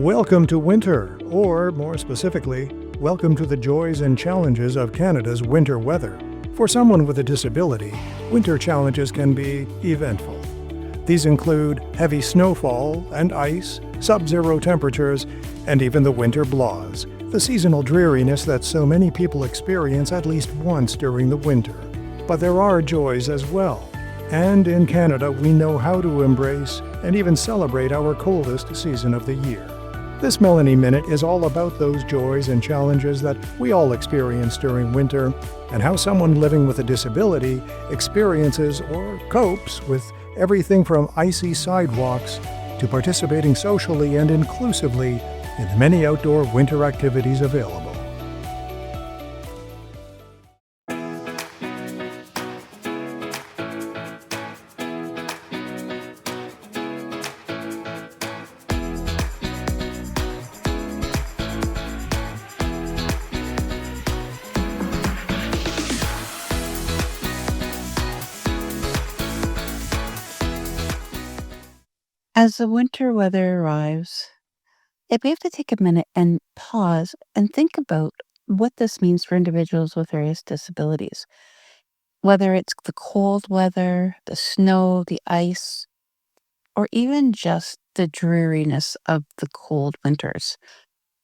Welcome to winter, or more specifically, welcome to the joys and challenges of Canada's winter weather. For someone with a disability, winter challenges can be eventful. These include heavy snowfall and ice, sub-zero temperatures, and even the winter blaws, the seasonal dreariness that so many people experience at least once during the winter. But there are joys as well. And in Canada, we know how to embrace and even celebrate our coldest season of the year. This Melanie Minute is all about those joys and challenges that we all experience during winter and how someone living with a disability experiences or copes with everything from icy sidewalks to participating socially and inclusively in the many outdoor winter activities available. As the winter weather arrives, if we have to take a minute and pause and think about what this means for individuals with various disabilities, whether it's the cold weather, the snow, the ice, or even just the dreariness of the cold winters.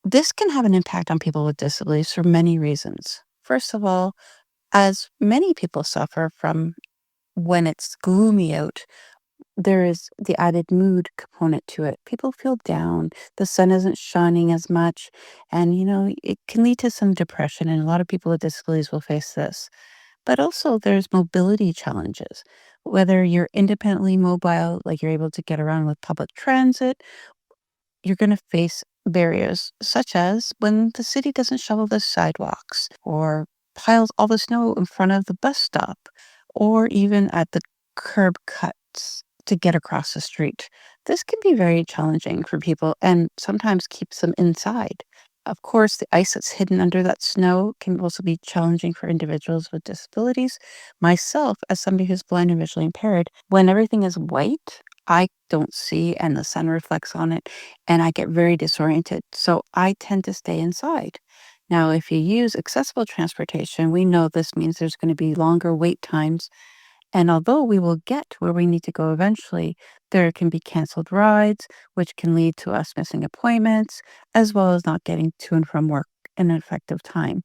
This can have an impact on people with disabilities for many reasons. First of all, as many people suffer from when it's gloomy out, there is the added mood component to it. People feel down, the sun isn't shining as much, and it can lead to some depression, and a lot of people with disabilities will face this. But also, there's mobility challenges. Whether you're independently mobile, like you're able to get around with public transit, you're going to face barriers such as when the city doesn't shovel the sidewalks or piles all the snow in front of the bus stop or even at the curb cuts to get across the street. This can be very challenging for people and sometimes keeps them inside. Of course, the ice that's hidden under that snow can also be challenging for individuals with disabilities. Myself, as somebody who's blind and visually impaired, when everything is white, I don't see and the sun reflects on it, and I get very disoriented. So I tend to stay inside. Now, if you use accessible transportation, we know this means there's going to be longer wait times. And although we will get where we need to go eventually, there can be canceled rides, which can lead to us missing appointments, as well as not getting to and from work in an effective time.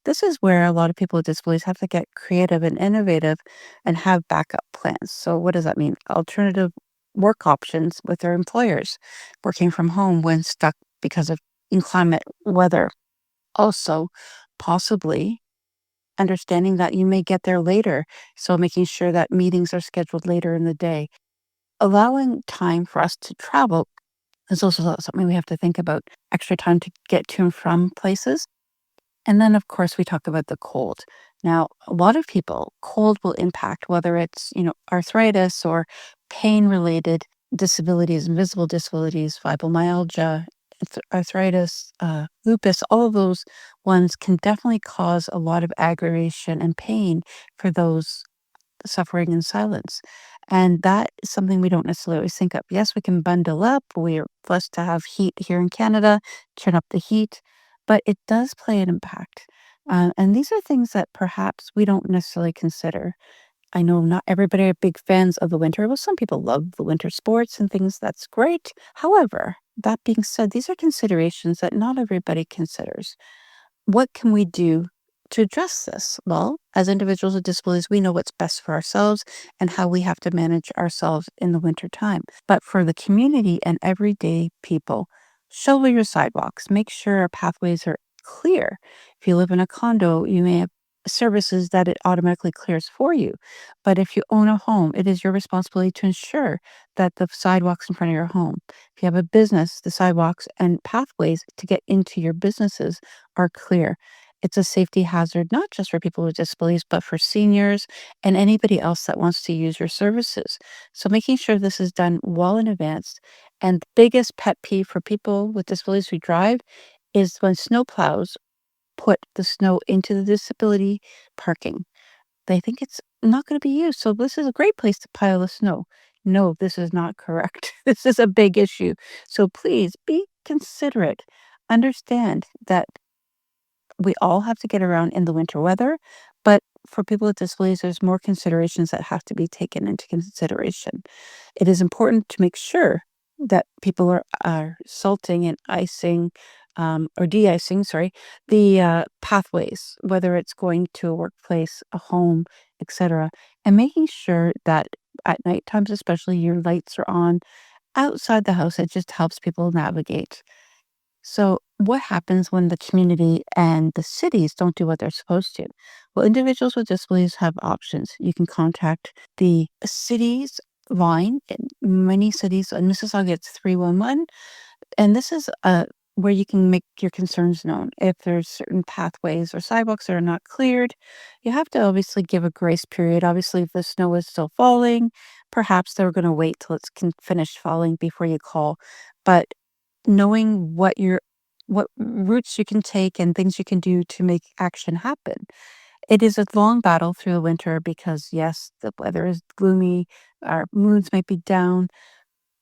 This is where a lot of people with disabilities have to get creative and innovative and have backup plans. So, what does that mean? Alternative work options with their employers, working from home when stuck because of inclement weather. Also, possibly understanding that you may get there later, so making sure that meetings are scheduled later in the day. Allowing time for us to travel is also something we have to think about. Extra time to get to and from places. And then, of course, we talk about the cold. Now, a lot of people, cold will impact whether it's, arthritis or pain-related disabilities, invisible disabilities, fibromyalgia, arthritis, lupus, all of those ones can definitely cause a lot of aggravation and pain for those suffering in silence. And that is something we don't necessarily always think of. Yes, we can bundle up. We're blessed to have heat here in Canada, turn up the heat, but it does play an impact. And these are things that perhaps we don't necessarily consider. I know not everybody are big fans of the winter. Well, some people love the winter sports and things. That's great. However, that being said, these are considerations that not everybody considers. What can we do to address this? Well, as individuals with disabilities, we know what's best for ourselves and how we have to manage ourselves in the winter time. But for the community and everyday people, shovel your sidewalks. Make sure our pathways are clear. If you live in a condo, you may have services that it automatically clears for you. But if you own a home, it is your responsibility to ensure that the sidewalks in front of your home, if you have a business, the sidewalks and pathways to get into your businesses are clear. It's a safety hazard, not just for people with disabilities, but for seniors and anybody else that wants to use your services. So making sure this is done well in advance. And the biggest pet peeve for people with disabilities who drive is when snowplows put the snow into the disability parking. They think it's not going to be used. So this is a great place to pile the snow. No, this is not correct. This is a big issue. So please be consider it. Understand that we all have to get around in the winter weather, but for people with disabilities, there's more considerations that have to be taken into consideration. It is important to make sure that people are salting and icing or de-icing, sorry, the pathways, whether it's going to a workplace, a home, etc., and making sure that at night times, especially, your lights are on outside the house. It just helps people navigate. So, what happens when the community and the cities don't do what they're supposed to? Well, individuals with disabilities have options. You can contact the city's line in many cities. In Mississauga, it's 311. And this is where you can make your concerns known. If there's certain pathways or sidewalks that are not cleared, you have to obviously give a grace period. Obviously, if the snow is still falling, perhaps they're going to wait till it's finished falling before you call. But knowing what routes you can take and things you can do to make action happen. It is a long battle through the winter because yes, the weather is gloomy, our moods might be down,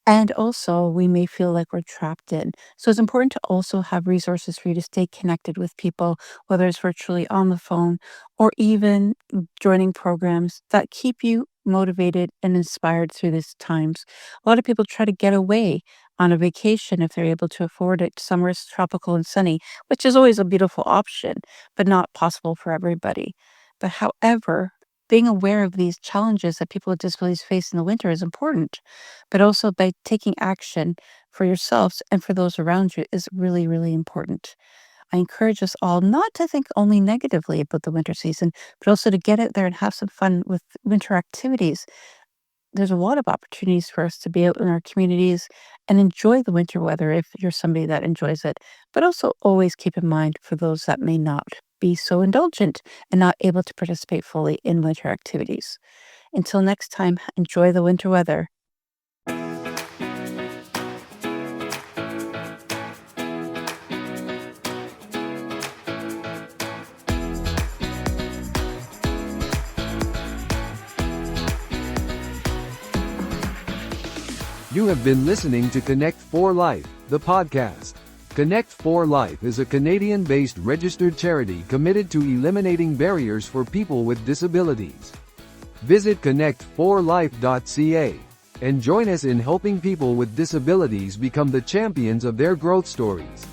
and also, we may feel like we're trapped in. So it's important to also have resources for you to stay connected with people, whether it's virtually on the phone or even joining programs that keep you motivated and inspired through these times. A lot of people try to get away on a vacation if they're able to afford it. Somewhere is tropical and sunny, which is always a beautiful option, but not possible for everybody. But however, being aware of these challenges that people with disabilities face in the winter is important, but also by taking action for yourselves and for those around you is really, really important. I encourage us all not to think only negatively about the winter season, but also to get out there and have some fun with winter activities. There's a lot of opportunities for us to be out in our communities and enjoy the winter weather if you're somebody that enjoys it, but also always keep in mind for those that may not be so indulgent and not able to participate fully in winter activities. Until next time, enjoy the winter weather. You have been listening to Connect for Life, the podcast. Connect for Life is a Canadian-based registered charity committed to eliminating barriers for people with disabilities. Visit connectforlife.ca and join us in helping people with disabilities become the champions of their growth stories.